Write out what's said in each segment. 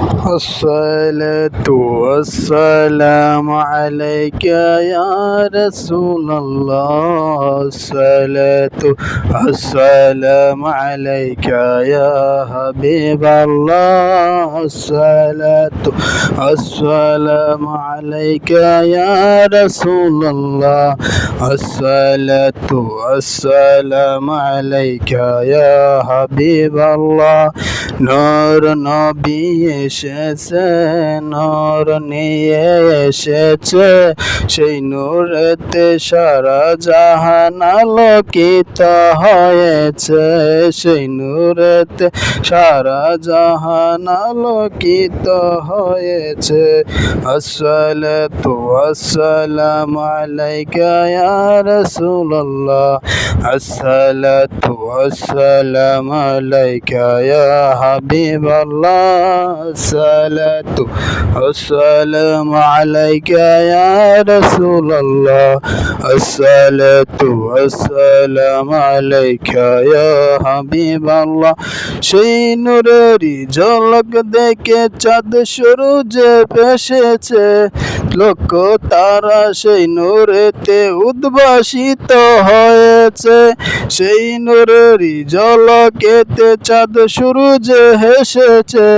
الصلاة والسلام عليك يا رسول الله. الصلاة والسلام عليك يا حبيب الله. الصلاة والسلام عليك يا رسول الله. الصلاة والسلام عليك يا حبيب الله. নূর নবী এসেছে, নূর নিয়ে এসেছে, সেই নূরেতে সারা জাহান আলোকিত হয়েছে, সেই নূরেতে সারা জাহান আলোকিত হয়েছে। আসসালাতু ওয়াসসালামু আলাইকা ইয়া রাসূলুল্লাহ। আসসালাতু ওয়াসসালামু আলাইকা ইয়া حبيب الله. الصلاة والسلام عليك يا رسول الله. الصلاة والسلام عليك يا حبيب الله. সেই নূরেরই ঝলক দেখে চাঁদ সূরজে ভেসেছে, লক্ষ তারা সেই নূরেতে উদ্ভাসিত হয়েছে, সেই নূরেরই ঝলকেতে চাঁদ সূরজে হেসেছে,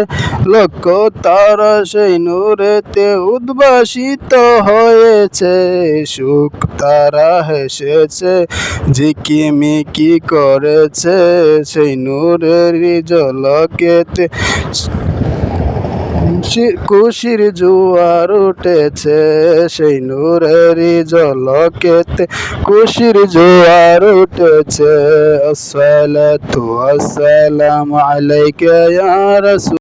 লক্ষ তারা সেই নূরেতে উদ্ভাসিত হয়েছে, সুখ তারা হেসেছে, ঝিকিমিকি করেছে, সেই নূরেরই ঝলকেতে খুশির জোয়ার উঠেছে, সেই নূরেরই ঝলকেতে খুশির জোয়ার উঠেছে। আসসালাতু ওয়াসসালামু আলাইকা ইয়া রাসূল।